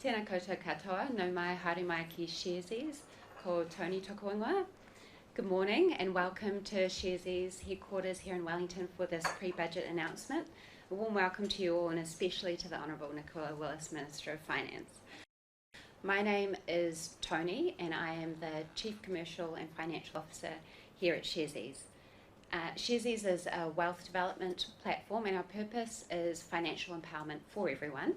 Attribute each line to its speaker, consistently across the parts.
Speaker 1: Tēnā koutou katoa, no mai haere mai ki Sharesies, ko Tony toko ingoa. Good morning and welcome to Sharesies headquarters here in Wellington for this pre-budget announcement. A warm welcome to you all and especially to the Honourable Nicola Willis, Minister of Finance. My name is Tony and I am the Chief Commercial and Financial Officer here at Sharesies. Sharesies is a wealth development platform and our purpose is financial empowerment for everyone.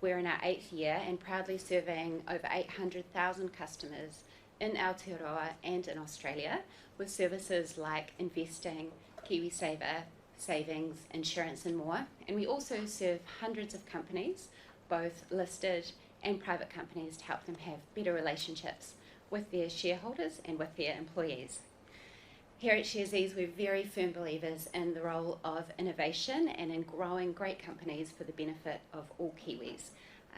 Speaker 1: We're in our 8th year and proudly serving over 800,000 customers in Aotearoa and in Australia with services like investing, KiwiSaver, savings, insurance and more. And we also serve hundreds of companies, both listed and private companies, to help them have better relationships with their shareholders and with their employees. Here at Sharesies, we're very firm believers in the role of innovation and in growing great companies for the benefit of all Kiwis.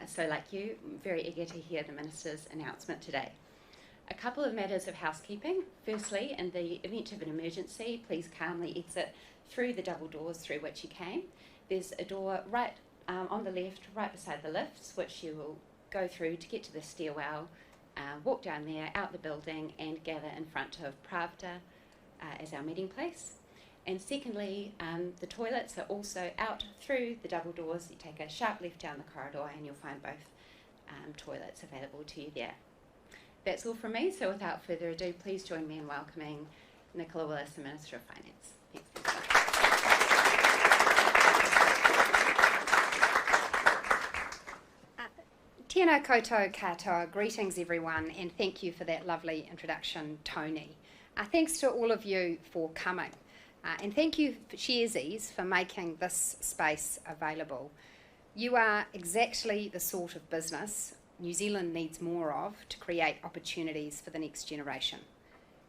Speaker 1: So like you, I'm very eager to hear the Minister's announcement today. A couple of matters of housekeeping. Firstly, in the event of an emergency, please calmly exit through the double doors through which you came. There's a door right on the left, right beside the lifts, which you will go through to get to the stairwell, walk down there, out the building and gather in front of Pravda as our meeting place. And secondly, the toilets are also out through the double doors. You take a sharp left down the corridor and you'll find both toilets available to you there. That's all from me, so without further ado, please join me in welcoming Nicola Willis, the Minister of Finance. Thanks. Tēnā koutou katoa, greetings everyone, and thank you for that lovely introduction, Tony. Thanks to all of you for coming, and thank you, Sharesies, for making this space available. You are exactly the sort of business New Zealand needs more of to create opportunities for the next generation.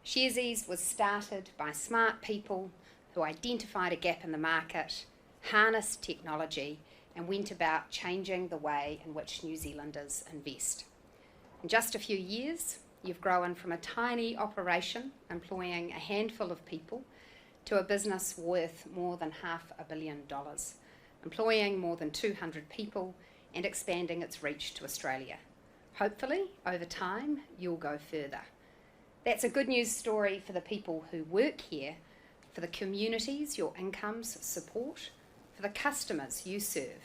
Speaker 1: Sharesies was started by smart people who identified a gap in the market, harnessed technology, and went about changing the way in which New Zealanders invest. In just a few years, you've grown from a tiny operation employing a handful of people to a business worth more than $500 million, employing more than 200 people and expanding its reach to Australia. Hopefully, over time, you'll go further. That's a good news story for the people who work here, for the communities your incomes support, for the customers you serve,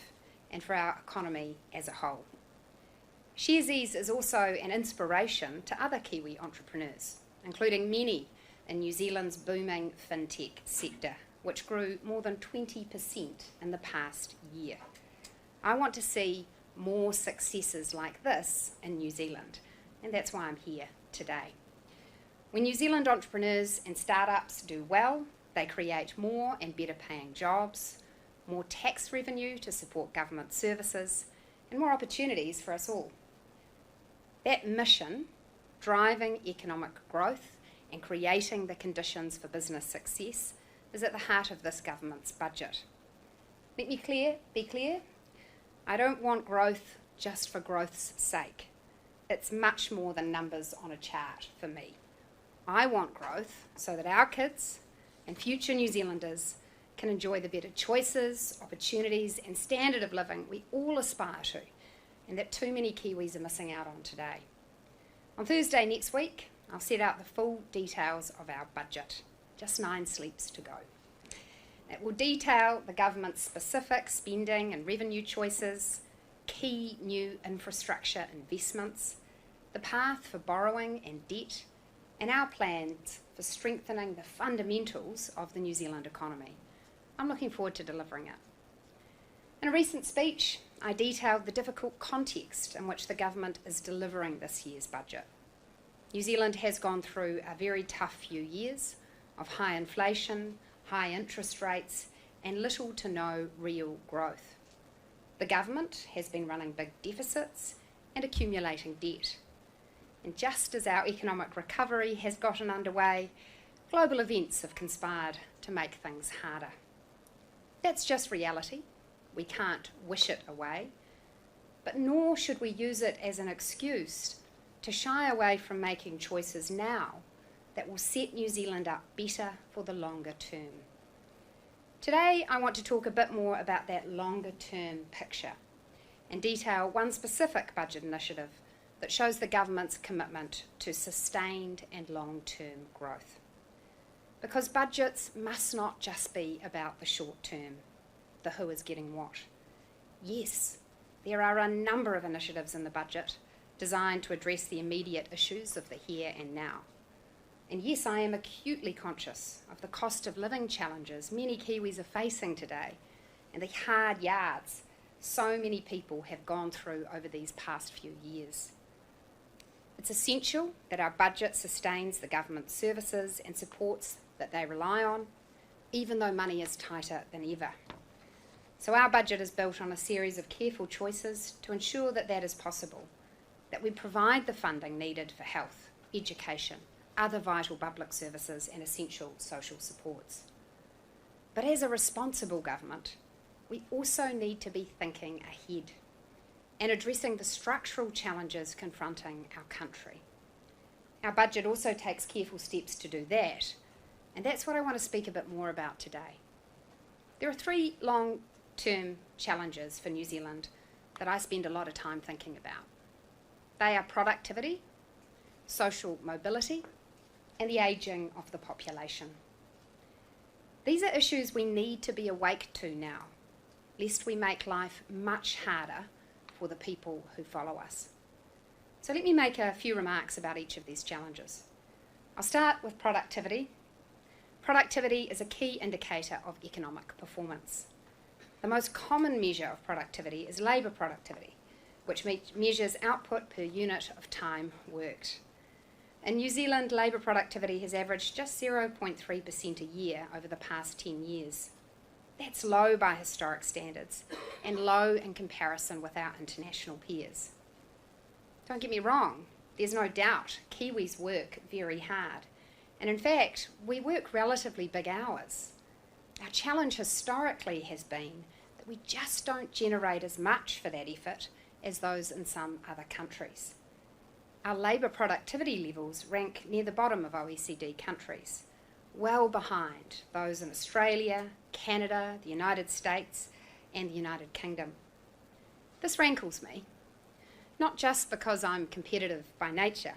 Speaker 1: and for our economy as a whole. Sharesies is also an inspiration to other Kiwi entrepreneurs, including many in New Zealand's booming fintech sector, which grew more than 20% in the past year. I want to see more successes like this in New Zealand, and that's why I'm here today. When New Zealand entrepreneurs and startups do well, they create more and better paying jobs, more tax revenue to support government services, and more opportunities for us all. That mission, driving economic growth and creating the conditions for business success, is at the heart of this government's budget. Let me be clear, I don't want growth just for growth's sake. It's much more than numbers on a chart for me. I want growth so that our kids and future New Zealanders can enjoy the better choices, opportunities and standard of living we all aspire to, and that too many Kiwis are missing out on today. On Thursday next week, I'll set out the full details of our budget, just 9 sleeps to go. It will detail the government's specific spending and revenue choices, key new infrastructure investments, the path for borrowing and debt, and our plans for strengthening the fundamentals of the New Zealand economy. I'm looking forward to delivering it. In a recent speech, I detailed the difficult context in which the government is delivering this year's budget. New Zealand has gone through a very tough few years of high inflation, high interest rates, and little to no real growth. The government has been running big deficits and accumulating debt. And just as our economic recovery has gotten underway, global events have conspired to make things harder. That's just reality. We can't wish it away, but nor should we use it as an excuse to shy away from making choices now that will set New Zealand up better for the longer term. Today, I want to talk a bit more about that longer term picture and detail one specific budget initiative that shows the government's commitment to sustained and long-term growth. Because budgets must not just be about the short term, the who is getting what. Yes, there are a number of initiatives in the budget designed to address the immediate issues of the here and now. And yes, I am acutely conscious of the cost of living challenges many Kiwis are facing today and the hard yards so many people have gone through over these past few years. It's essential that our budget sustains the government services and supports that they rely on, even though money is tighter than ever. So our budget is built on a series of careful choices to ensure that that is possible, that we provide the funding needed for health, education, other vital public services and essential social supports. But as a responsible government, we also need to be thinking ahead and addressing the structural challenges confronting our country. Our budget also takes careful steps to do that, and that's what I want to speak a bit more about today. There are three long-term challenges for New Zealand that I spend a lot of time thinking about. They are productivity, social mobility, and the ageing of the population. These are issues we need to be awake to now, lest we make life much harder for the people who follow us. So let me make a few remarks about each of these challenges. I'll start with productivity. Productivity is a key indicator of economic performance. The most common measure of productivity is labour productivity, which measures output per unit of time worked. In New Zealand, labour productivity has averaged just 0.3% a year over the past 10 years. That's low by historic standards and low in comparison with our international peers. Don't get me wrong, there's no doubt Kiwis work very hard. And in fact, we work relatively big hours. Our challenge historically has been that we just don't generate as much for that effort as those in some other countries. Our labour productivity levels rank near the bottom of OECD countries, well behind those in Australia, Canada, the United States, and the United Kingdom. This rankles me, not just because I'm competitive by nature,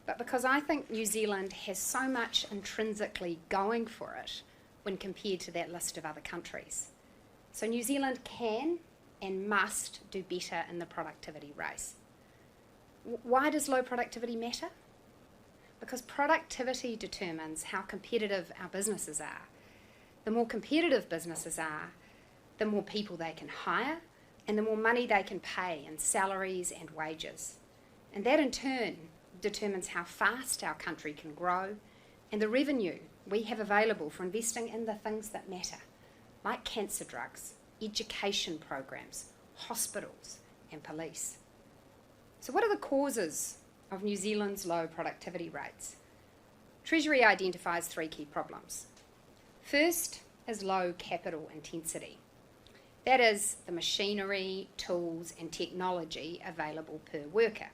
Speaker 1: but because I think New Zealand has so much intrinsically going for it when compared to that list of other countries. So New Zealand can and must do better in the productivity race. Why does low productivity matter? Because productivity determines how competitive our businesses are. The more competitive businesses are, the more people they can hire and the more money they can pay in salaries and wages. And that in turn determines how fast our country can grow and the revenue we have available for investing in the things that matter, like cancer drugs, education programs, hospitals and police. So what are the causes of New Zealand's low productivity rates? Treasury identifies three key problems. First is low capital intensity. That is the machinery, tools and technology available per worker.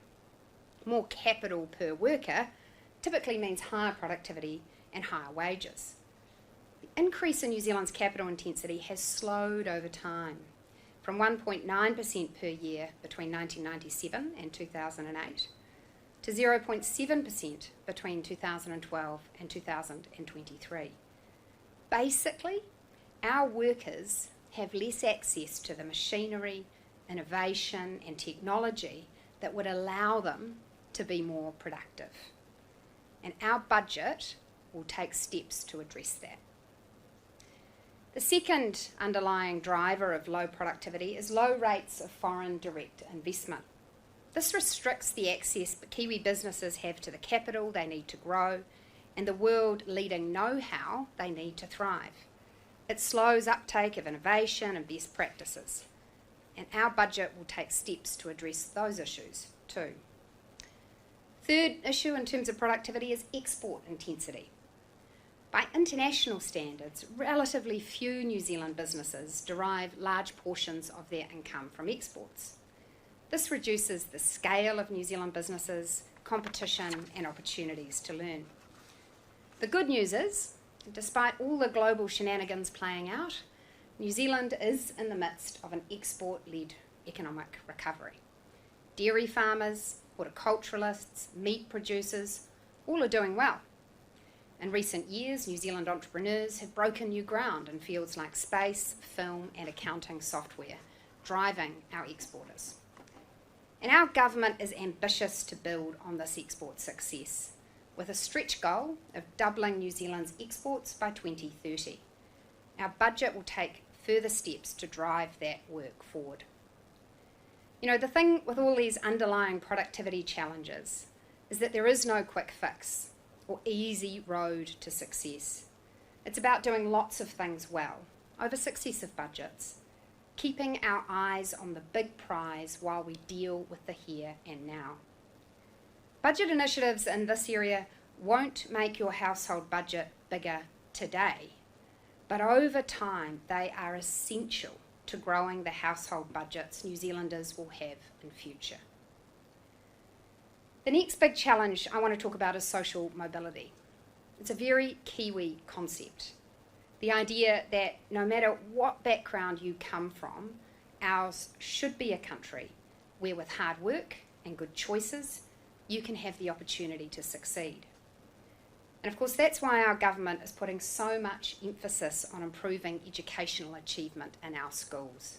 Speaker 1: More capital per worker typically means higher productivity and higher wages. The increase in New Zealand's capital intensity has slowed over time, from 1.9% per year between 1997 and 2008 to 0.7% between 2012 and 2023. Basically, our workers have less access to the machinery, innovation and technology that would allow them to be more productive. And our budget will take steps to address that. The second underlying driver of low productivity is low rates of foreign direct investment. This restricts the access that Kiwi businesses have to the capital they need to grow and the world-leading know-how they need to thrive. It slows uptake of innovation and best practices. And our budget will take steps to address those issues too. Third issue in terms of productivity is export intensity. By international standards, relatively few New Zealand businesses derive large portions of their income from exports. This reduces the scale of New Zealand businesses, competition and opportunities to learn. The good news is, despite all the global shenanigans playing out, New Zealand is in the midst of an export-led economic recovery. Dairy farmers, horticulturalists, meat producers, all are doing well. In recent years, New Zealand entrepreneurs have broken new ground in fields like space, film and accounting software, driving our exporters. And our government is ambitious to build on this export success, with a stretch goal of doubling New Zealand's exports by 2030. Our budget will take further steps to drive that work forward. You know, the thing with all these underlying productivity challenges is that there is no quick fix or easy road to success. It's about doing lots of things well, over successive budgets, keeping our eyes on the big prize while we deal with the here and now. Budget initiatives in this area won't make your household budget bigger today, but over time they are essential to growing the household budgets New Zealanders will have in future. The next big challenge I want to talk about is social mobility. It's a very Kiwi concept. The idea that no matter what background you come from, ours should be a country where with hard work and good choices, you can have the opportunity to succeed. And of course, that's why our government is putting so much emphasis on improving educational achievement in our schools.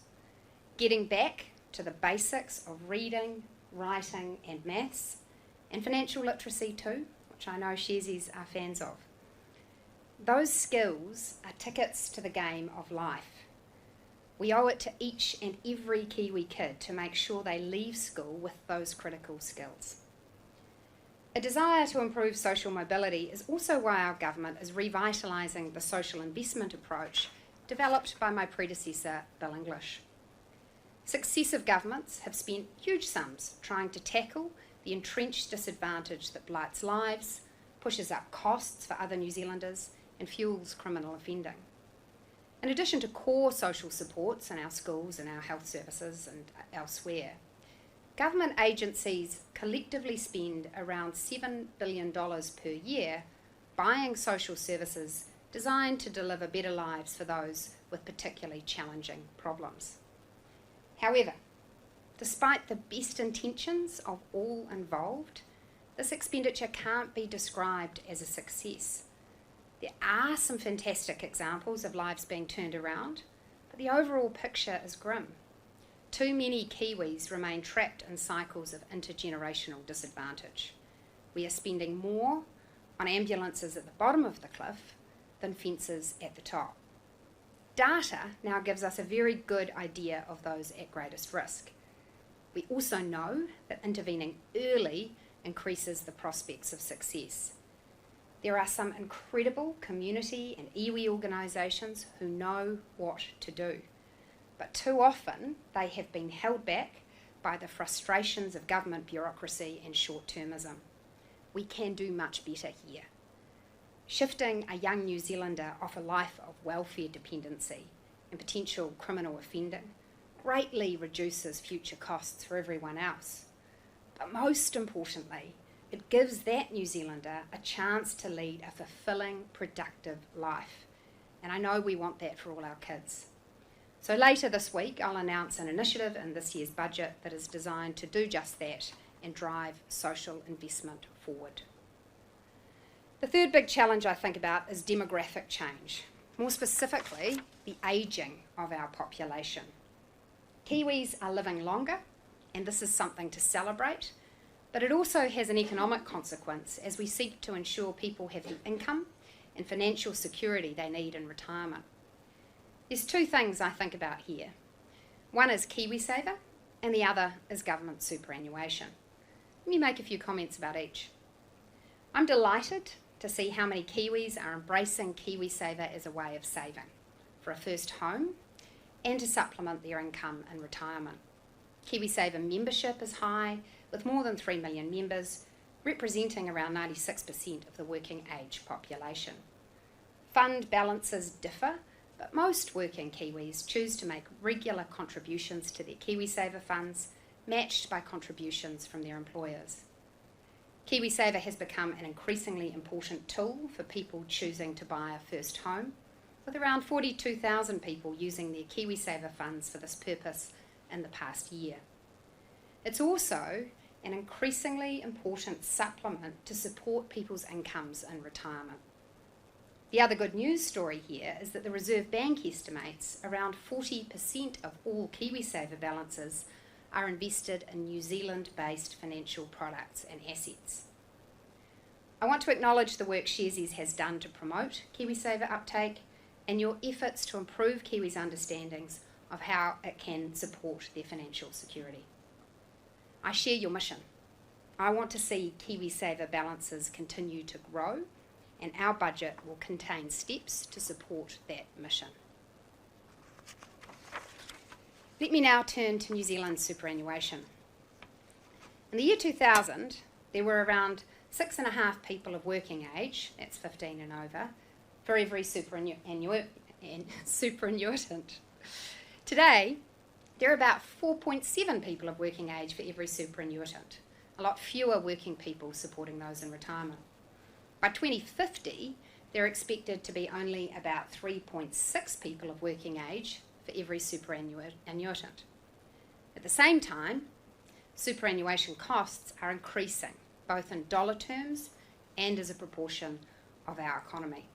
Speaker 1: Getting back to the basics of reading, writing and maths, and financial literacy too, which I know Sharesies are fans of. Those skills are tickets to the game of life. We owe it to each and every Kiwi kid to make sure they leave school with those critical skills. A desire to improve social mobility is also why our government is revitalising the social investment approach developed by my predecessor, Bill English. Successive governments have spent huge sums trying to tackle the entrenched disadvantage that blights lives, pushes up costs for other New Zealanders, and fuels criminal offending. In addition to core social supports in our schools and our health services and elsewhere, government agencies collectively spend around $7 billion per year buying social services designed to deliver better lives for those with particularly challenging problems. However, despite the best intentions of all involved, this expenditure can't be described as a success. There are some fantastic examples of lives being turned around, but the overall picture is grim. Too many Kiwis remain trapped in cycles of intergenerational disadvantage. We are spending more on ambulances at the bottom of the cliff than fences at the top. Data now gives us a very good idea of those at greatest risk. We also know that intervening early increases the prospects of success. There are some incredible community and iwi organisations who know what to do, but too often they have been held back by the frustrations of government bureaucracy and short-termism. We can do much better here. Shifting a young New Zealander off a life of welfare dependency and potential criminal offending greatly reduces future costs for everyone else. But most importantly, it gives that New Zealander a chance to lead a fulfilling, productive life. And I know we want that for all our kids. So later this week, I'll announce an initiative in this year's budget that is designed to do just that and drive social investment forward. The third big challenge I think about is demographic change, more specifically, the ageing of our population. Kiwis are living longer, and this is something to celebrate, but it also has an economic consequence as we seek to ensure people have the income and financial security they need in retirement. There's two things I think about here. One is KiwiSaver, and the other is government superannuation. Let me make a few comments about each. I'm delighted to see how many Kiwis are embracing KiwiSaver as a way of saving for a first home and to supplement their income in retirement. KiwiSaver membership is high, with more than 3 million members, representing around 96% of the working age population. Fund balances differ, but most working Kiwis choose to make regular contributions to their KiwiSaver funds, matched by contributions from their employers. KiwiSaver has become an increasingly important tool for people choosing to buy a first home, with around 42,000 people using their KiwiSaver funds for this purpose in the past year. It's also an increasingly important supplement to support people's incomes in retirement. The other good news story here is that the Reserve Bank estimates around 40% of all KiwiSaver balances are invested in New Zealand-based financial products and assets. I want to acknowledge the work Sharesies has done to promote KiwiSaver uptake and your efforts to improve Kiwis' understandings of how it can support their financial security. I share your mission. I want to see KiwiSaver balances continue to grow, and our budget will contain steps to support that mission. Let me now turn to New Zealand's superannuation. In the year 2000, there were around 6.5 people of working age, that's 15 and over, for every superannuitant. Today, there are about 4.7 people of working age for every superannuitant, a lot fewer working people supporting those in retirement. By 2050, there are expected to be only about 3.6 people of working age for every superannuitant. At the same time, superannuation costs are increasing, both in dollar terms and as a proportion of our economy.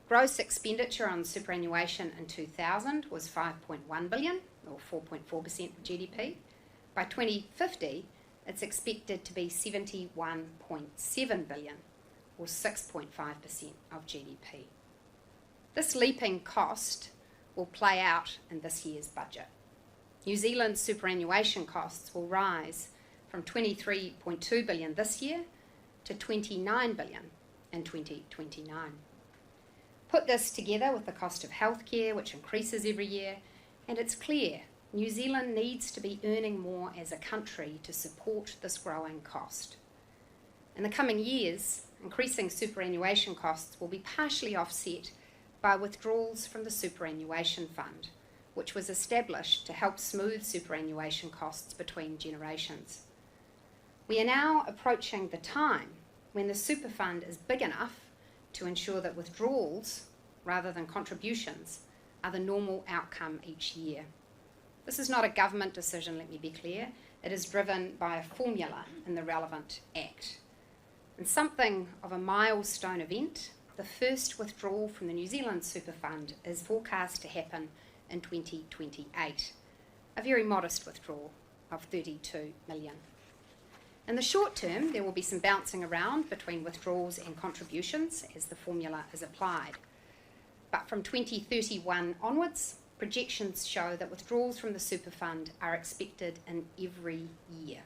Speaker 1: Gross expenditure on superannuation in 2000 was $5.1 billion, or 4.4% of GDP. By 2050, it's expected to be $71.7 billion, or 6.5% of GDP. This leaping cost will play out in this year's budget. New Zealand's superannuation costs will rise from $23.2 billion this year to $29 billion in 2029. Put this together with the cost of healthcare, which increases every year, and it's clear New Zealand needs to be earning more as a country to support this growing cost. In the coming years, increasing superannuation costs will be partially offset by withdrawals from the Superannuation Fund, which was established to help smooth superannuation costs between generations. We are now approaching the time when the super fund is big enough to ensure that withdrawals, rather than contributions, are the normal outcome each year. This is not a government decision, let me be clear. It is driven by a formula in the relevant Act. In something of a milestone event, the first withdrawal from the New Zealand Super Fund is forecast to happen in 2028, a very modest withdrawal of $32 million. In the short term, there will be some bouncing around between withdrawals and contributions as the formula is applied. But from 2031 onwards, projections show that withdrawals from the Super Fund are expected in every year.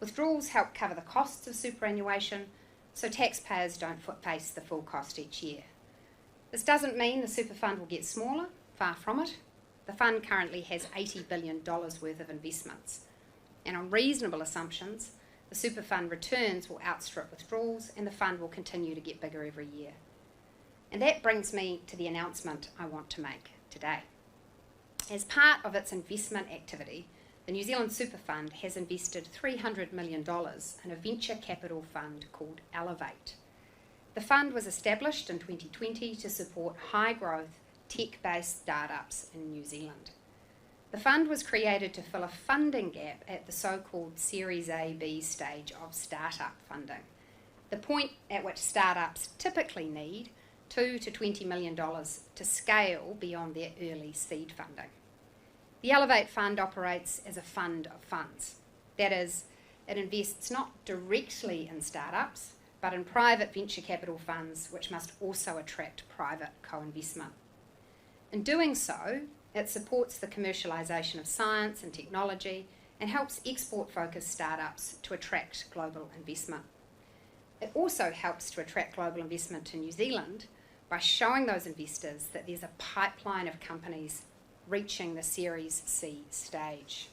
Speaker 1: Withdrawals help cover the costs of superannuation, so taxpayers don't face the full cost each year. This doesn't mean the Super Fund will get smaller, far from it. The fund currently has $80 billion worth of investments, and on reasonable assumptions, the Super Fund returns will outstrip withdrawals and the fund will continue to get bigger every year. And that brings me to the announcement I want to make today. As part of its investment activity, the New Zealand Super Fund has invested $300 million in a venture capital fund called Elevate. The fund was established in 2020 to support high-growth, tech-based startups in New Zealand. The fund was created to fill a funding gap at the so-called Series A-B stage of startup funding, the point at which startups typically need $2 to $20 million to scale beyond their early seed funding. The Elevate Fund operates as a fund of funds. That is, it invests not directly in startups, but in private venture capital funds, which must also attract private co-investment. In doing so, it supports the commercialisation of science and technology and helps export-focused startups to attract global investment. It also helps to attract global investment to New Zealand by showing those investors that there's a pipeline of companies reaching the Series C stage.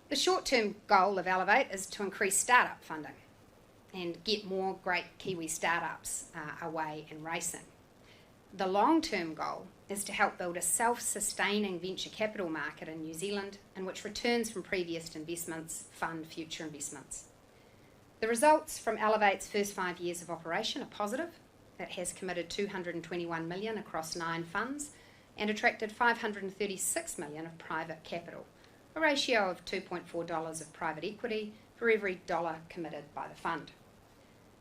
Speaker 1: The short-term goal of Elevate is to increase startup funding and get more great Kiwi startups away and racing. The long-term goal is to help build a self-sustaining venture capital market in New Zealand in which returns from previous investments fund future investments. The results from Elevate's first 5 years of operation are positive. It has committed $221 million across 9 funds and attracted $536 million of private capital, a ratio of $2.4 of private equity for every dollar committed by the fund.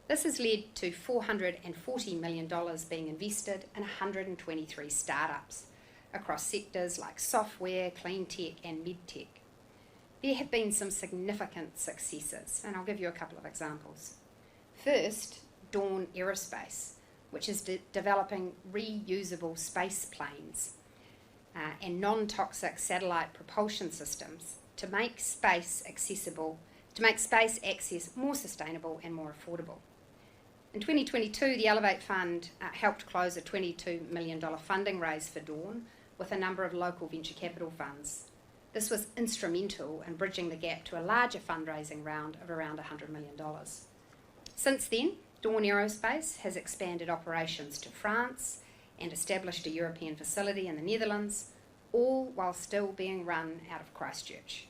Speaker 1: This has led to $440 million being invested in 123 startups across sectors like software, clean tech and medtech. There have been some significant successes, and I'll give you a couple of examples. First, Dawn Aerospace, which is developing reusable space planes and non-toxic satellite propulsion systems to make space access more sustainable and more affordable. In 2022, the Elevate Fund helped close a $22 million funding raise for Dawn with a number of local venture capital funds. This was instrumental in bridging the gap to a larger fundraising round of around $100 million. Since then, Dawn Aerospace has expanded operations to France and established a European facility in the Netherlands, all while still being run out of Christchurch.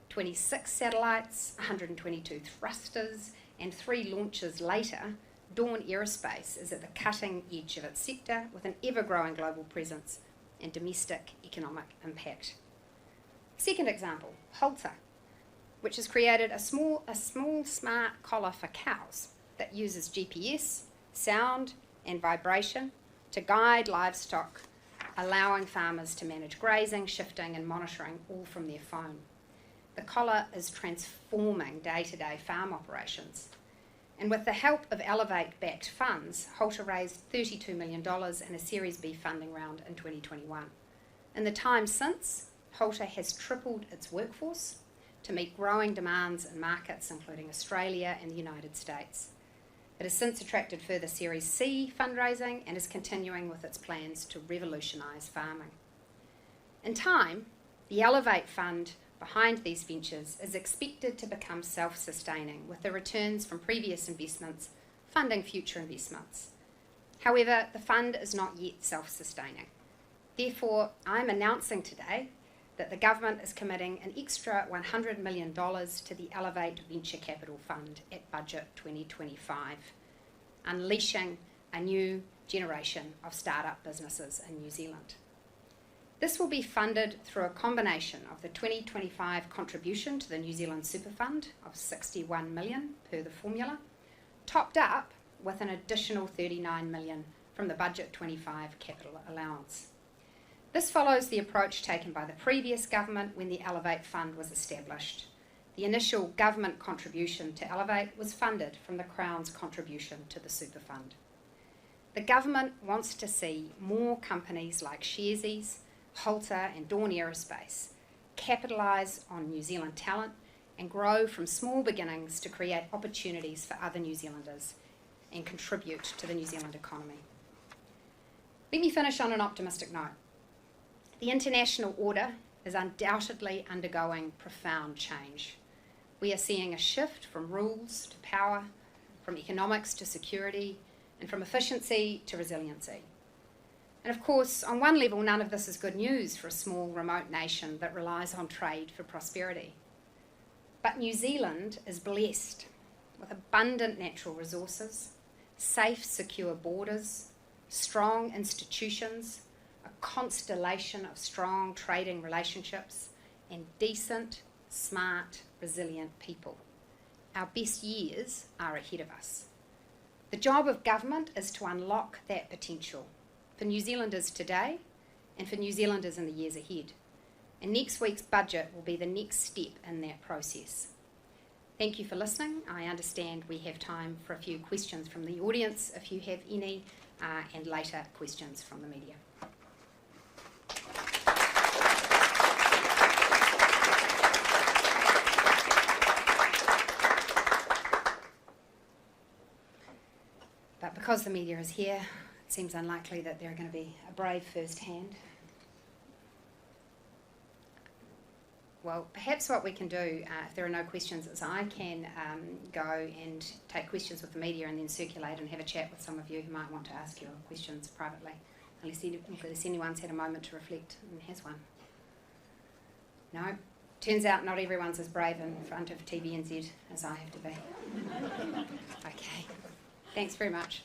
Speaker 1: 26 satellites, 122 thrusters, and 3 launches later, Dawn Aerospace is at the cutting edge of its sector with an ever-growing global presence and domestic economic impact. Second example, Halter, which has created a small smart collar for cows that uses GPS, sound and vibration to guide livestock, allowing farmers to manage grazing, shifting and monitoring all from their phone. The collar is transforming day-to-day farm operations. And with the help of Elevate-backed funds, Halter raised $32 million in a Series B funding round in 2021. In the time since, Halter has tripled its workforce to meet growing demands in markets including Australia and the United States. It has since attracted further Series C fundraising and is continuing with its plans to revolutionise farming. In time, the Elevate Fund behind these ventures is expected to become self-sustaining, with the returns from previous investments funding future investments. However, the fund is not yet self-sustaining. Therefore, I'm announcing today that the government is committing an extra $100 million to the Elevate Venture Capital Fund at Budget 2025, unleashing a new generation of startup businesses in New Zealand. This will be funded through a combination of the 2025 contribution to the New Zealand Super Fund of $61 million per the formula, topped up with an additional $39 million from the Budget 25 capital allowance. This follows the approach taken by the previous government when the Elevate Fund was established. The initial government contribution to Elevate was funded from the Crown's contribution to the Super Fund. The government wants to see more companies like Sharesies, Halter and Dawn Aerospace capitalise on New Zealand talent and grow from small beginnings to create opportunities for other New Zealanders and contribute to the New Zealand economy. Let me finish on an optimistic note. The international order is undoubtedly undergoing profound change. We are seeing a shift from rules to power, from economics to security, and from efficiency to resiliency. And of course, on one level, none of this is good news for a small, remote nation that relies on trade for prosperity. But New Zealand is blessed with abundant natural resources, safe, secure borders, strong institutions, a constellation of strong trading relationships, and decent, smart, resilient people. Our best years are ahead of us. The job of government is to unlock that potential for New Zealanders today and for New Zealanders in the years ahead. And next week's budget will be the next step in that process. Thank you for listening. I understand we have time for a few questions from the audience, if you have any, and later questions from the media. But because the media is here, it seems unlikely that there are going to be a brave first hand. Well, perhaps what we can do, if there are no questions, is I can go and take questions with the media and then circulate and have a chat with some of you who might want to ask your questions privately, unless anyone's had a moment to reflect and has one. No? Turns out not everyone's as brave in front of TVNZ as I have to be. Okay. Thanks very much.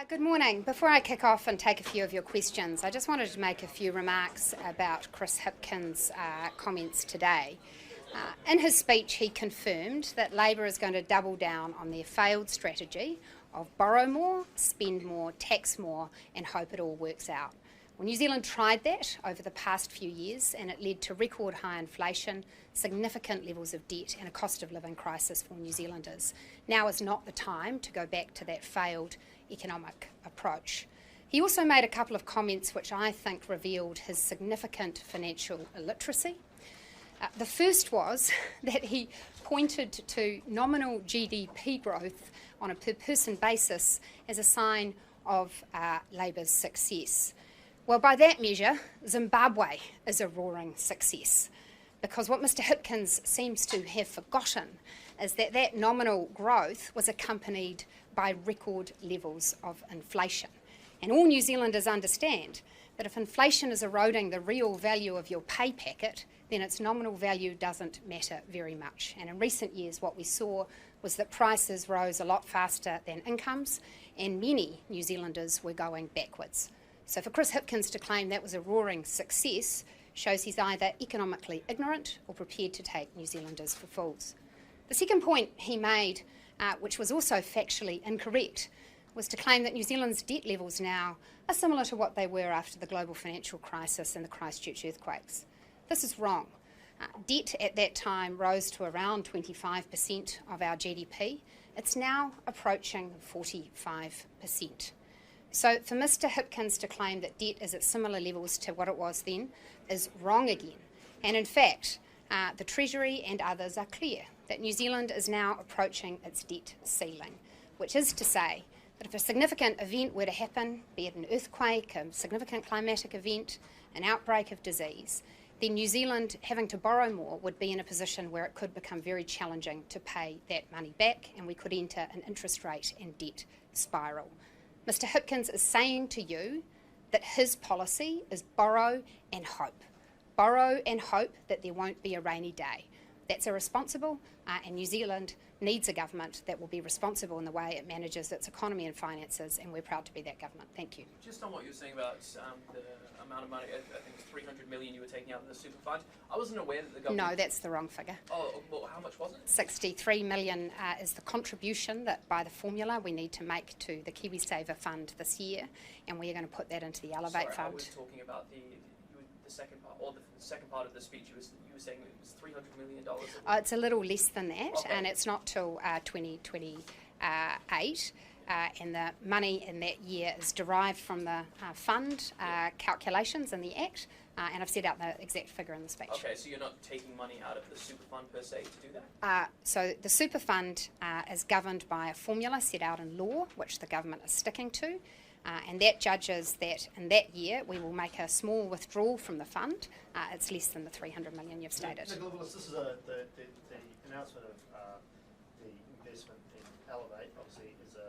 Speaker 1: Good morning. Before I kick off and take a few of your questions, I just wanted to make a few remarks about Chris Hipkins' comments today. In his speech, he confirmed that Labor is going to double down on their failed strategy of borrow more, spend more, tax more, and hope it all works out. Well, New Zealand tried that over the past few years, and it led to record high inflation, significant levels of debt, and a cost of living crisis for New Zealanders. Now is not the time to go back to that failed economic approach. He also made a couple of comments which I think revealed his significant financial illiteracy. The first was that he pointed to nominal GDP growth on a per-person basis as a sign of Labor's success. Well, by that measure, Zimbabwe is a roaring success, because what Mr Hipkins seems to have forgotten is that that nominal growth was accompanied by record levels of inflation. And all New Zealanders understand that if inflation is eroding the real value of your pay packet, then its nominal value doesn't matter very much. And in recent years, what we saw was that prices rose a lot faster than incomes, and many New Zealanders were going backwards. So for Chris Hipkins to claim that was a roaring success shows he's either economically ignorant or prepared to take New Zealanders for fools. The second point he made, which was also factually incorrect, was to claim that New Zealand's debt levels now are similar to what they were after the global financial crisis and the Christchurch earthquakes. This is wrong. Debt at that time rose to around 25% of our GDP. It's now approaching 45%. So for Mr Hipkins to claim that debt is at similar levels to what it was then is wrong again. And in fact, the Treasury and others are clear that New Zealand is now approaching its debt ceiling, which is to say that if a significant event were to happen, be it an earthquake, a significant climatic event, an outbreak of disease, then New Zealand having to borrow more would be in a position where it could become very challenging to pay that money back, and we could enter an interest rate and debt spiral. Mr Hipkins is saying to you that his policy is borrow and hope. Borrow and hope that there won't be a rainy day. That's irresponsible, and New Zealand needs a government that will be responsible in the way it manages its economy and finances, and we're proud to be that government. Thank you.
Speaker 2: Just on what you were saying about the amount of money, I think it's 300 million you were taking out of the super fund. I wasn't aware that the government...
Speaker 1: No, that's the wrong figure.
Speaker 2: Oh, well, how much was it?
Speaker 1: 63 million is the contribution that, by the formula, we need to make to the KiwiSaver fund this year, and we are going to put that into the Elevate fund.
Speaker 2: I was talking about the second part, or the second part of the speech. You were saying it was $300 million.
Speaker 1: It's a little less than that,
Speaker 2: okay.
Speaker 1: And it's not till 2028. And the money in that year is derived from the fund calculations in the Act, and I've set out the exact figure in the speech.
Speaker 2: Okay, so you're not taking money out of the super fund per se to do that?
Speaker 1: So the super fund is governed by a formula set out in law, which the government is sticking to, and that judges that in that year we will make a small withdrawal from the fund. It's less than the 300 million you've stated.
Speaker 3: Nicola Willis, this is the announcement of the investment in Elevate. Obviously, is an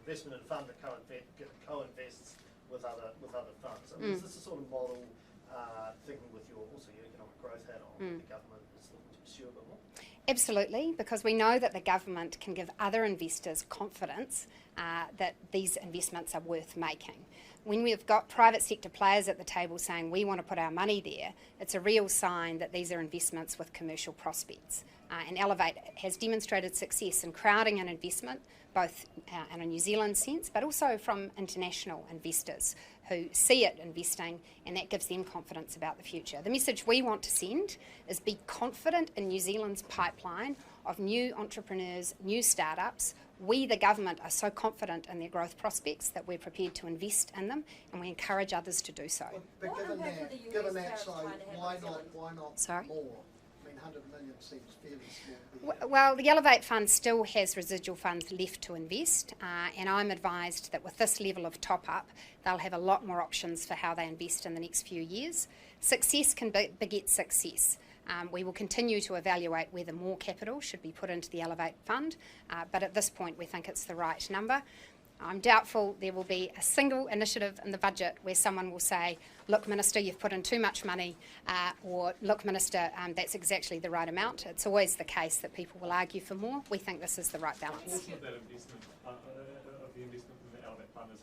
Speaker 3: investment in a fund that co-invests with other funds. I mean, is this a sort of model, thinking with your economic growth hat on, that the government is looking to pursue a bit more?
Speaker 1: Absolutely, because we know that the government can give other investors confidence that these investments are worth making. When we've got private sector players at the table saying we want to put our money there, it's a real sign that these are investments with commercial prospects. And Elevate has demonstrated success in crowding an investment, both in a New Zealand sense, but also from international investors who see it investing, and that gives them confidence about the future. The message we want to send is be confident in New Zealand's pipeline of new entrepreneurs, new startups. We, the government, are so confident in their growth prospects that we're prepared to invest in them, and we encourage others to do so.
Speaker 4: But given that, so why not
Speaker 1: Sorry?
Speaker 4: more? I mean, 100 million seems fairly small.
Speaker 1: Well, the Elevate Fund still has residual funds left to invest, and I'm advised that with this level of top-up, they'll have a lot more options for how they invest in the next few years. Success can beget success. We will continue to evaluate whether more capital should be put into the Elevate Fund, but at this point we think it's the right number. I'm doubtful there will be a single initiative in the budget where someone will say, look, Minister, you've put in too much money, or look, Minister, that's exactly the right amount. It's always the case that people will argue for more. We think this is the right balance.
Speaker 5: What portion of that investment, of the investment in the Elevate Fund is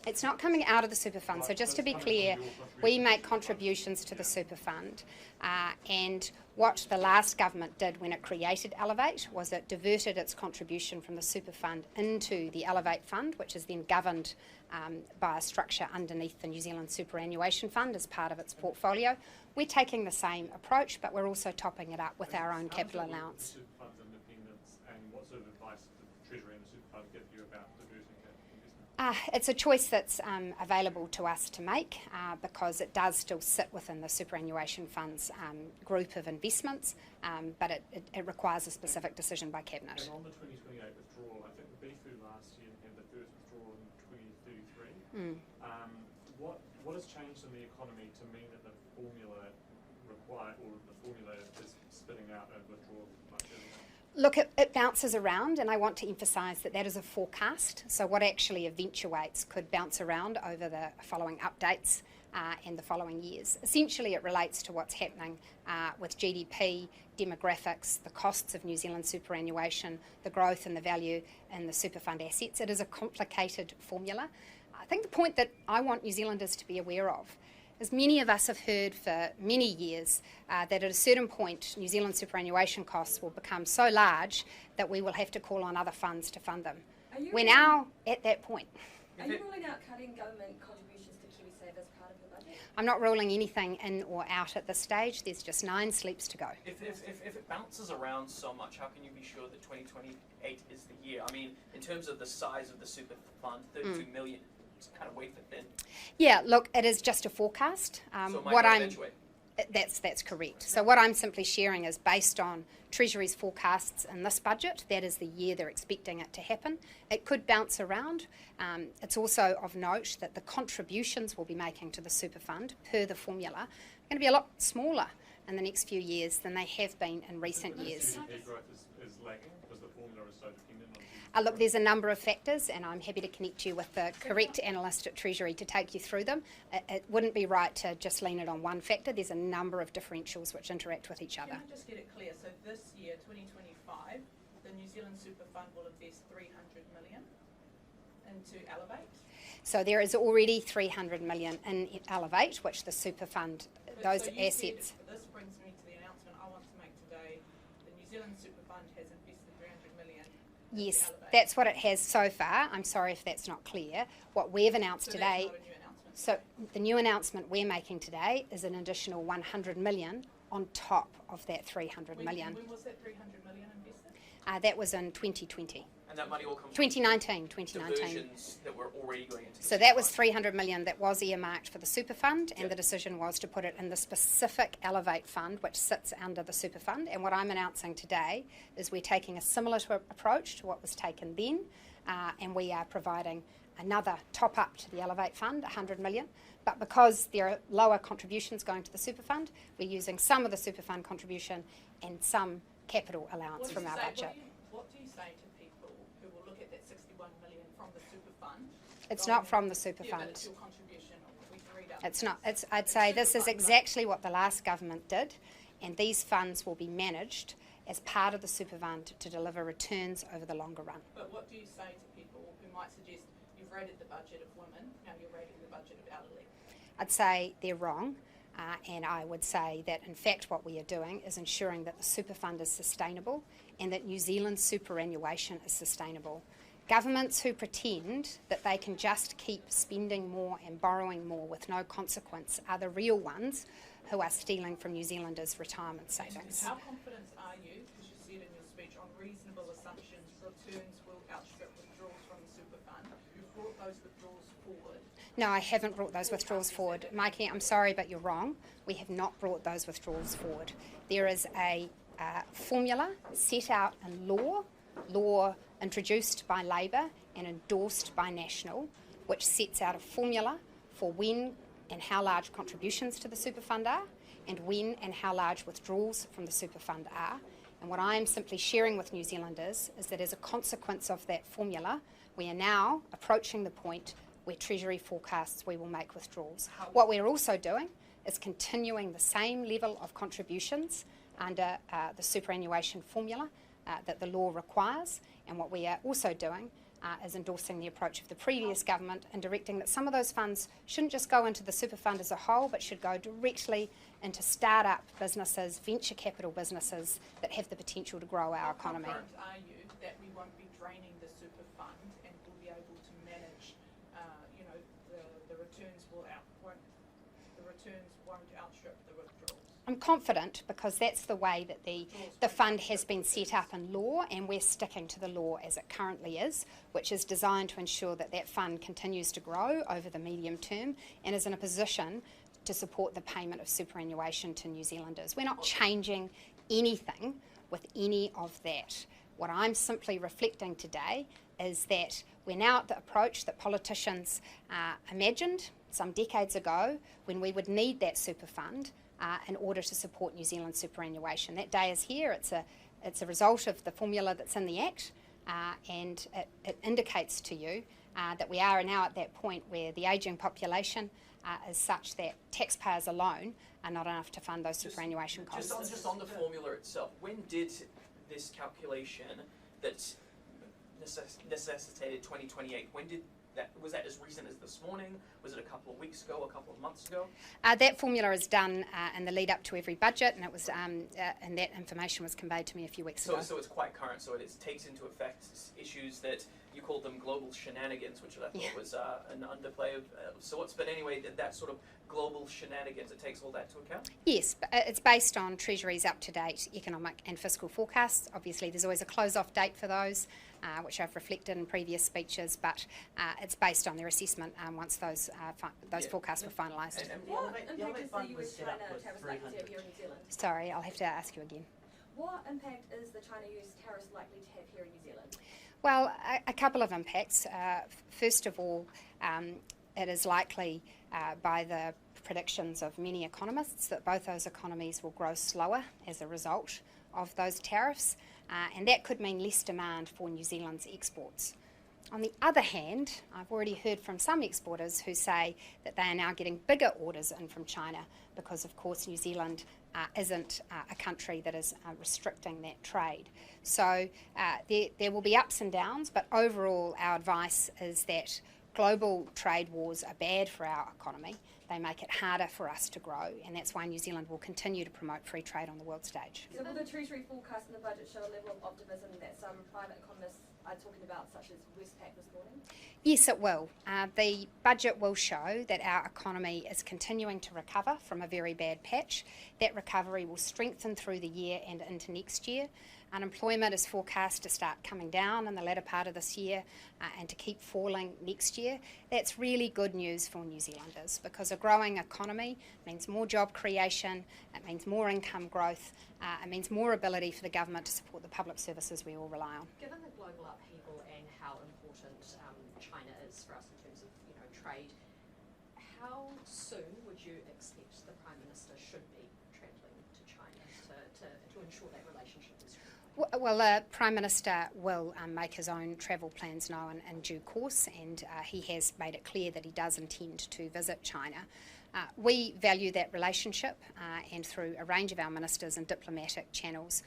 Speaker 1: It's not coming out of the super fund. So just to be clear, we make contributions to the super fund. And what the last government did when it created Elevate was it diverted its contribution from the super fund into the Elevate fund, which is then governed by a structure underneath the New Zealand Superannuation Fund as part of its portfolio. We're taking the same approach, but we're also topping it up with our own capital allowance.
Speaker 5: Super fund's independence, and what sort of advice did the Treasury and the super fund give you about diverting that investment?
Speaker 1: It's a choice that's available to us to make because it does still sit within the superannuation fund's group of investments, but it requires a specific decision by Cabinet.
Speaker 5: And on the 2028 withdrawal, I think the BFU last year had the first withdrawal in 2033. What has changed in the economy to mean that the formula is spitting out a withdrawal much earlier?
Speaker 1: Look, it bounces around, and I want to emphasise that is a forecast. So what actually eventuates could bounce around over the following updates and the following years. Essentially, it relates to what's happening with GDP, demographics, the costs of New Zealand superannuation, the growth and the value in the super fund assets. It is a complicated formula. I think the point that I want New Zealanders to be aware of is many of us have heard for many years that at a certain point New Zealand superannuation costs will become so large that we will have to call on other funds to fund them. We're now at that point.
Speaker 6: Are you ruling out cutting government contributions to KiwiSave as part of your budget?
Speaker 1: I'm not ruling anything in or out at this stage. There's just 9 sleeps to go.
Speaker 2: If it bounces around so much, how can you be sure that 2028 is the year? I mean, in terms of the size of the super fund, 32 million. It's kind of wafer thin.
Speaker 1: Yeah, look, it is just a forecast.
Speaker 2: So it might go eventuate.
Speaker 1: That's correct. So what I'm simply sharing is based on Treasury's forecasts in this budget. That is the year they're expecting it to happen. It could bounce around. It's also of note that the contributions we'll be making to the super fund per the formula are going to be a lot smaller in the next few years than they have been in recent years.
Speaker 5: GDP growth is lagging because the formula is so dependent on GDP.
Speaker 1: Look, there's a number of factors, and I'm happy to connect you with the correct analyst at Treasury to take you through them. It wouldn't be right to just lean it on one factor. There's a number of differentials which interact with each other.
Speaker 7: Can I just get it clear? So this year, 2025, the New Zealand Super Fund will invest 300 million into Elevate?
Speaker 1: So there is already 300 million in Elevate, which the super fund, those
Speaker 7: So you
Speaker 1: assets.
Speaker 7: said, this brings me to the announcement I want to make today. The New Zealand Super Fund has invested 300 million into
Speaker 1: Yes,
Speaker 7: Elevate.
Speaker 1: that's what it has so far. I'm sorry if that's not clear. What we've announced
Speaker 7: So
Speaker 1: today,
Speaker 7: that's not a new announcement.
Speaker 1: so the new announcement we're making today is an additional 100 million on top of that 300 million.
Speaker 7: When was that 300 million invested?
Speaker 1: That was in 2020.
Speaker 2: And that money will come
Speaker 1: 2019.
Speaker 2: from diversions that were already going into the
Speaker 1: So
Speaker 2: super
Speaker 1: that was
Speaker 2: fund.
Speaker 1: 300 million that was earmarked for the super fund, and
Speaker 2: Yep.
Speaker 1: the decision was to put it in the specific Elevate fund, which sits under the super fund. And what I'm announcing today is we're taking a similar approach to what was taken then, and we are providing another top up to the Elevate fund, 100 million. But because there are lower contributions going to the super fund, we're using some of the super fund contribution and some capital allowance
Speaker 7: What
Speaker 1: from
Speaker 7: do you
Speaker 1: our
Speaker 7: say-
Speaker 1: budget.
Speaker 7: What do you say to people who will look at that 61 million from the super fund?
Speaker 1: It's
Speaker 7: going
Speaker 1: not from the super
Speaker 7: Yeah, but
Speaker 1: fund.
Speaker 7: it's your contribution. We can read out
Speaker 1: It's
Speaker 7: the
Speaker 1: not.
Speaker 7: text.
Speaker 1: I'd
Speaker 7: It's
Speaker 1: say
Speaker 7: super
Speaker 1: this is
Speaker 7: fund,
Speaker 1: exactly what the last government did, and these funds will be managed as part of the super fund to deliver returns over the longer run.
Speaker 7: But what do you say to people who might suggest you've rated the budget of women, now you're rating the budget of elderly?
Speaker 1: I'd say they're wrong, and I would say that in fact what we are doing is ensuring that the super fund is sustainable and that New Zealand's superannuation is sustainable. Governments who pretend that they can just keep spending more and borrowing more with no consequence are the real ones who are stealing from New Zealanders' retirement savings.
Speaker 7: How confident are you, because you said in your speech, on reasonable assumptions returns will outstrip withdrawals from the super fund? You've brought those withdrawals forward.
Speaker 1: No, I haven't brought those withdrawals forward. Mikey, I'm sorry, but you're wrong. We have not brought those withdrawals forward. There is a formula set out in law introduced by Labor and endorsed by National, which sets out a formula for when and how large contributions to the super fund are and when and how large withdrawals from the super fund are. And what I am simply sharing with New Zealanders is that as a consequence of that formula, we are now approaching the point where Treasury forecasts we will make withdrawals. What we're also doing is continuing the same level of contributions under the superannuation formula that the law requires, and what we are also doing is endorsing the approach of the previous government and directing that some of those funds shouldn't just go into the super fund as a whole, but should go directly into start-up businesses, venture capital businesses that have the potential to grow our economy.
Speaker 7: How confident are you that we won't be draining the super fund and we'll be able to manage, the returns won't outstrip the withdrawals?
Speaker 1: I'm confident because that's the way that the fund has been set up in law, and we're sticking to the law as it currently is, which is designed to ensure that that fund continues to grow over the medium term and is in a position to support the payment of superannuation to New Zealanders. We're not changing anything with any of that. What I'm simply reflecting today is that we're now at the approach that politicians imagined some decades ago when we would need that super fund in order to support New Zealand superannuation. That day is here. It's a result of the formula that's in the Act, and it indicates to you that we are now at that point where the ageing population is such that taxpayers alone are not enough to fund those superannuation costs.
Speaker 2: Just on the formula itself, when did this calculation that necessitated 2028, when did was that as recent as this morning? Was it a couple of weeks ago, a couple of months ago?
Speaker 1: That formula is done in the lead up to every budget, and it was and that information was conveyed to me a few weeks ago.
Speaker 2: So it's quite current. So it takes into effect issues that you called them global shenanigans, which I thought was an underplay of sorts. But anyway, that sort of global shenanigans, it takes all that to account?
Speaker 1: Yes, but it's based on Treasury's up-to-date economic and fiscal forecasts. Obviously, there's always a close-off date for those, which I've reflected in previous speeches, but it's based on their assessment once those forecasts were finalised.
Speaker 6: What impact is the US-China tariffs likely to have here in New Zealand?
Speaker 1: Sorry, I'll have to ask you again.
Speaker 6: What impact is the China-US tariffs likely to have here in New Zealand?
Speaker 1: Well, a couple of impacts. First of all, it is likely by the predictions of many economists that both those economies will grow slower as a result of those tariffs, and that could mean less demand for New Zealand's exports. On the other hand, I've already heard from some exporters who say that they are now getting bigger orders in from China because, of course, New Zealand isn't a country that is restricting that trade. So there will be ups and downs, but overall our advice is that global trade wars are bad for our economy. They make it harder for us to grow, and that's why New Zealand will continue to promote free trade on the world stage.
Speaker 6: So will the Treasury forecast in the budget show a level of optimism that some private economists are talking about, such as Westpac this morning?
Speaker 1: Yes, it will. The budget will show that our economy is continuing to recover from a very bad patch. That recovery will strengthen through the year and into next year. Unemployment is forecast to start coming down in the latter part of this year and to keep falling next year. That's really good news for New Zealanders because a growing economy means more job creation, it means more income growth, it means more ability for the government to support the public services we all rely on.
Speaker 8: Given the global upheaval and how important China is for us in terms of trade, how soon would you expect the Prime Minister should be travelling to China to ensure that relationship is strong?
Speaker 1: Well, the Prime Minister will make his own travel plans known in due course, and he has made it clear that he does intend to visit China. We value that relationship, and through a range of our ministers and diplomatic channels,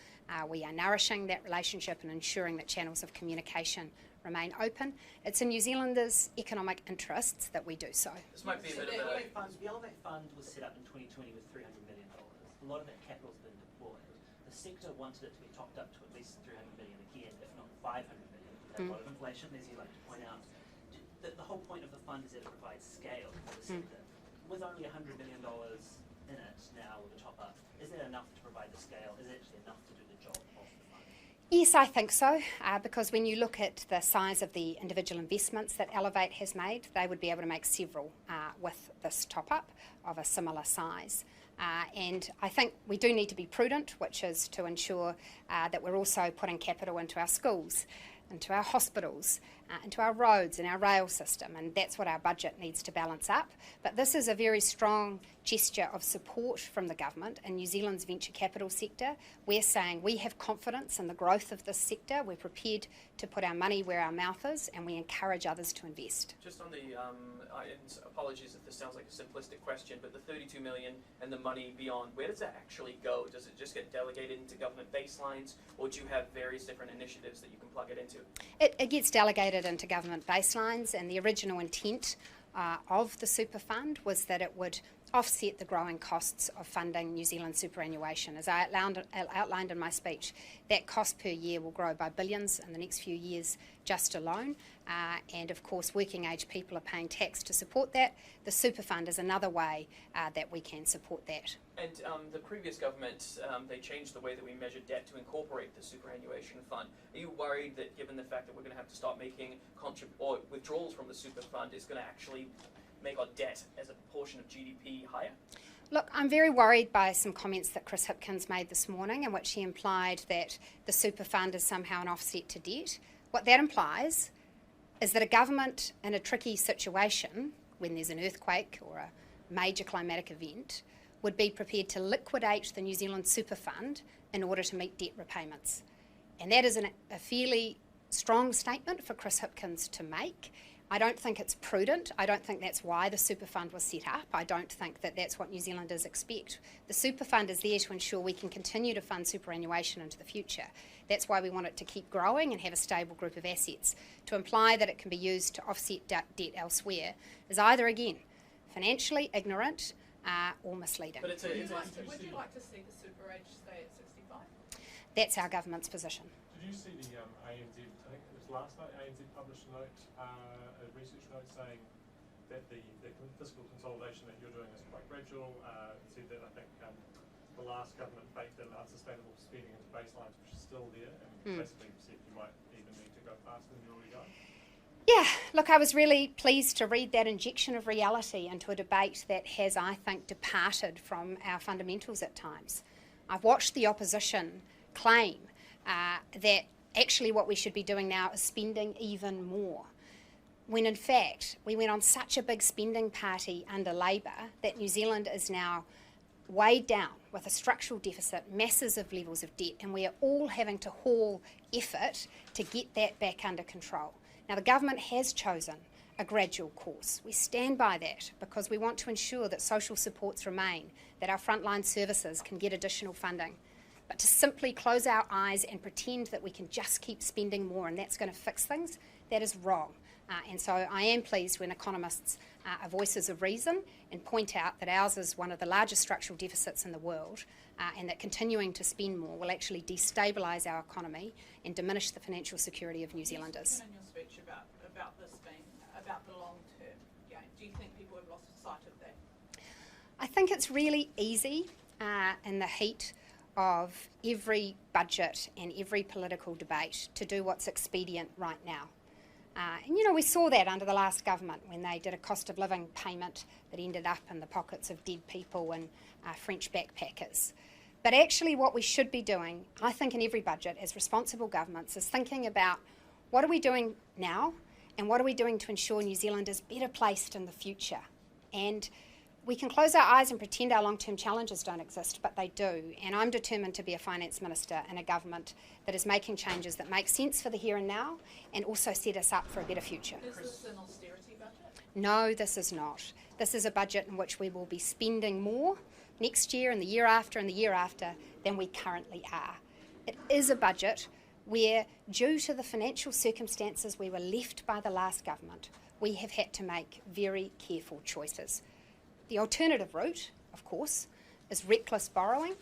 Speaker 1: we are nourishing that relationship and ensuring that channels of communication remain open. It's in New Zealanders' economic interests that we do so.
Speaker 2: This might be a bit of a...
Speaker 9: The Elevate Fund was set up in 2020 with $300 million. A lot of that capital has been deployed. The sector wanted it to be topped up to at least $300 million again, if not $500 million. There's a lot of inflation, as you like to point out. The whole point of the fund is that it provides scale for the sector. With only $100 million in it now with a top up, is that enough to provide the scale? Is it actually enough to do the job of the fund?
Speaker 1: Yes, I think so, because when you look at the size of the individual investments that Elevate has made, they would be able to make several with this top-up of a similar size. And I think we do need to be prudent, which is to ensure that we're also putting capital into our schools, into our hospitals, into our roads and our rail system, and that's what our budget needs to balance up. But this is a very strong gesture of support from the government in New Zealand's venture capital sector. We're saying we have confidence in the growth of this sector, we're prepared to put our money where our mouth is, and we encourage others to invest.
Speaker 2: Just on the, and apologies if this sounds like a simplistic question, but the $32 million and the money beyond, where does that actually go? Does it just get delegated into government baselines, or do you have various different initiatives that you can plug it into?
Speaker 1: It gets delegated embedded into government baselines, and the original intent of the super fund was that it would offset the growing costs of funding New Zealand superannuation. As I outlined in my speech, that cost per year will grow by billions in the next few years just alone, and of course working age people are paying tax to support that. The super fund is another way that we can support that.
Speaker 2: And the previous government, they changed the way that we measure debt to incorporate the superannuation fund. Are you worried that given the fact that we're going to have to start making withdrawals from the super fund is going to actually make our debt as a proportion of GDP higher?
Speaker 1: Look, I'm very worried by some comments that Chris Hipkins made this morning in which he implied that the super fund is somehow an offset to debt. What that implies is that a government in a tricky situation, when there's an earthquake or a major climatic event, would be prepared to liquidate the New Zealand super fund in order to meet debt repayments. And that is a fairly strong statement for Chris Hipkins to make. I don't think it's prudent. I don't think that's why the super fund was set up. I don't think that that's what New Zealanders expect. The super fund is there to ensure we can continue to fund superannuation into the future. That's why we want it to keep growing and have a stable group of assets. To imply that it can be used to offset debt elsewhere is either, again, financially ignorant or misleading.
Speaker 2: But would
Speaker 7: you like to see the super age stay at 65?
Speaker 1: That's our government's position.
Speaker 5: Did you see the ANZ, I think it was last night, ANZ published a note, a research note saying that the fiscal consolidation that you're doing is quite gradual. It said that I think the last government baked in unsustainable spending into baselines, which is still there, and basically said you might even need to go faster than you're already going.
Speaker 1: Yeah, look, I was really pleased to read that injection of reality into a debate that has, I think, departed from our fundamentals at times. I've watched the opposition claim that actually what we should be doing now is spending even more, when in fact we went on such a big spending party under Labour that New Zealand is now weighed down with a structural deficit, masses of levels of debt, and we are all having to haul effort to get that back under control. Now, the government has chosen a gradual course. We stand by that because we want to ensure that social supports remain, that our frontline services can get additional funding. But to simply close our eyes and pretend that we can just keep spending more and that's going to fix things, that is wrong. And so I am pleased when economists are voices of reason and point out that ours is one of the largest structural deficits in the world, and that continuing to spend more will actually destabilise our economy and diminish the financial security of New Zealanders.
Speaker 7: In your speech about this being about the long-term gain, do you think people have lost sight of that?
Speaker 1: I think it's really easy in the heat of every budget and every political debate to do what's expedient right now. And you know, we saw that under the last government when they did a cost of living payment that ended up in the pockets of dead people and French backpackers. But actually what we should be doing, I think in every budget as responsible governments, is thinking about what are we doing now and what are we doing to ensure New Zealand is better placed in the future. And we can close our eyes and pretend our long-term challenges don't exist, but they do. And I'm determined to be a finance minister in a government that is making changes that make sense for the here and now and also set us up for a better future.
Speaker 7: Is this an austerity budget?
Speaker 1: No, this is not. This is a budget in which we will be spending more next year and the year after and the year after than we currently are. It is a budget where, due to the financial circumstances we were left by the last government, we have had to make very careful choices. The alternative route, of course, is reckless borrowing,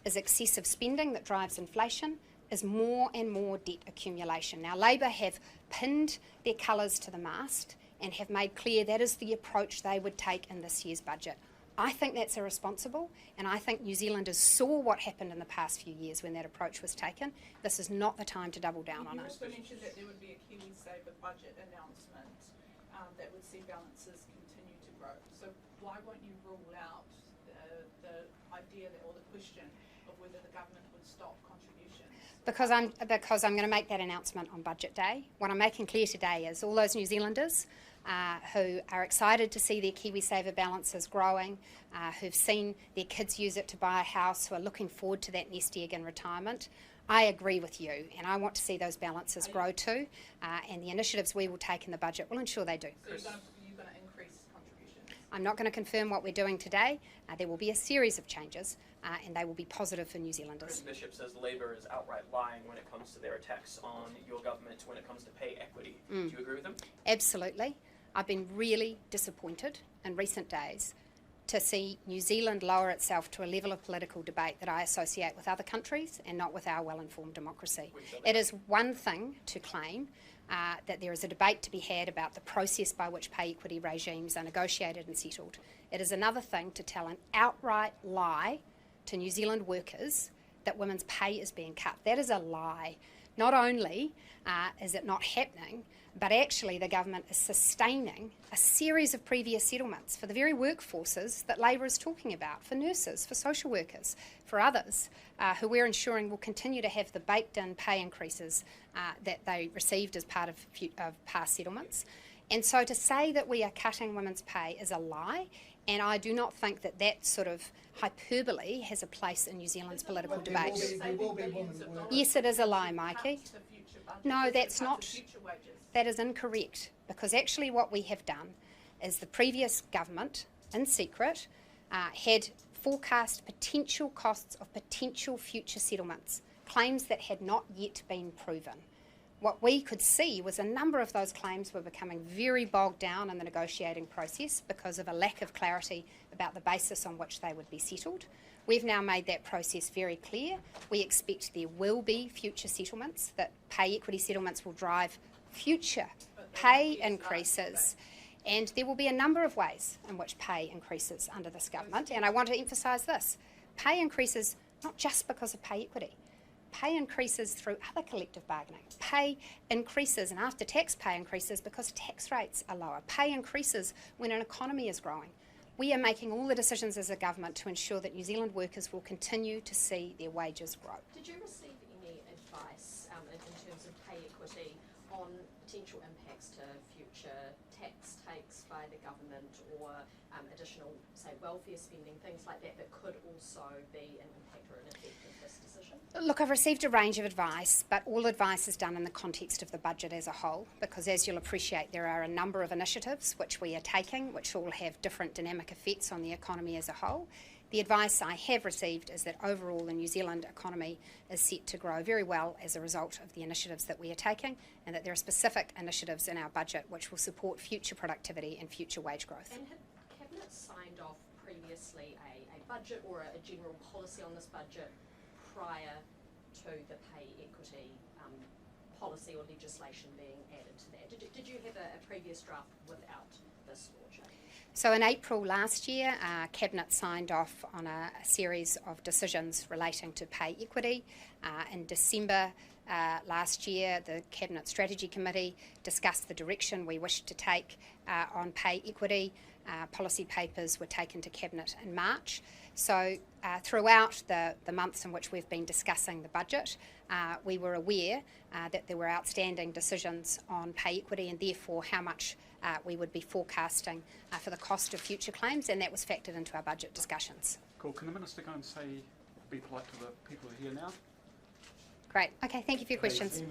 Speaker 1: is excessive spending that drives inflation, is more and more debt accumulation. Now, Labour have pinned their colours to the mast and have made clear that is the approach they would take in this year's budget. I think that's irresponsible, and I think New Zealanders saw what happened in the past few years when that approach was taken. This is not the time to double down on
Speaker 7: You
Speaker 1: it.
Speaker 7: also mentioned that there would be a KiwiSaver budget announcement that would see balances continue to grow. So why won't you rule out the idea or the question of whether the government would stop contributions?
Speaker 1: Because I'm going to make that announcement on Budget Day. What I'm making clear today is all those New Zealanders who are excited to see their KiwiSaver balances growing, who've seen their kids use it to buy a house, who are looking forward to that nest egg in retirement, I agree with you, and I want to see those balances grow too, and the initiatives we will take in the budget will ensure they do.
Speaker 7: So you're going to increase contributions?
Speaker 1: I'm not going to confirm what we're doing today. There will be a series of changes, and they will be positive for New Zealanders.
Speaker 2: Chris Bishop says Labour is outright lying when it comes to their attacks on your government when it comes to pay equity. Do you agree with them?
Speaker 1: Absolutely. I've been really disappointed in recent days to see New Zealand lower itself to a level of political debate that I associate with other countries and not with our well-informed democracy. It is one thing to claim that there is a debate to be had about the process by which pay equity regimes are negotiated and settled. It is another thing to tell an outright lie to New Zealand workers that women's pay is being cut. That is a lie. Not only is it not happening, but actually the government is sustaining a series of previous settlements for the very workforces that Labour is talking about, for nurses, for social workers, for others, who we're ensuring will continue to have the baked-in pay increases that they received as part of past settlements. And so to say that we are cutting women's pay is a lie, and I do not think that that sort of hyperbole has a place in New Zealand's political debate. Yes, it is a lie, Mikey. No, that's not. That is incorrect, because actually what we have done is the previous government, in secret, had forecast potential costs of potential future settlements, claims that had not yet been proven. What we could see was a number of those claims were becoming very bogged down in the negotiating process because of a lack of clarity about the basis on which they would be settled. We've now made that process very clear. We expect there will be future settlements, that pay equity settlements will drive future pay increases, and there will be a number of ways in which pay increases under this government. And I want to emphasise this: pay increases not just because of pay equity. Pay increases through other collective bargaining. Pay increases and after-tax pay increases because tax rates are lower. Pay increases when an economy is growing. We are making all the decisions as a government to ensure that New Zealand workers will continue to see their wages grow.
Speaker 8: Did you receive any advice in terms of pay equity on potential impacts to future tax takes by the government, or additional, say, welfare spending, things like that, that could also be an impact or an effect of this decision?
Speaker 1: Look, I've received a range of advice, but all advice is done in the context of the budget as a whole, because as you'll appreciate, there are a number of initiatives which we are taking, which all have different dynamic effects on the economy as a whole. The advice I have received is that overall the New Zealand economy is set to grow very well as a result of the initiatives that we are taking, and that there are specific initiatives in our budget which will support future productivity and future wage growth.
Speaker 8: And had Cabinet signed off previously a budget or a general policy on this budget prior to the pay equity policy or legislation being added to that? Did you have a previous draft without this law change?
Speaker 1: So in April last year, Cabinet signed off on a series of decisions relating to pay equity. In December last year, the Cabinet Strategy Committee discussed the direction we wished to take on pay equity. Policy papers were taken to Cabinet in March. So throughout the months in which we've been discussing the budget, we were aware that there were outstanding decisions on pay equity, and therefore how much we would be forecasting for the cost of future claims, and that was factored into our budget discussions.
Speaker 10: Cool. Can the Minister go and say, be polite to the people who are here now?
Speaker 1: Great. Okay, thank you for your questions.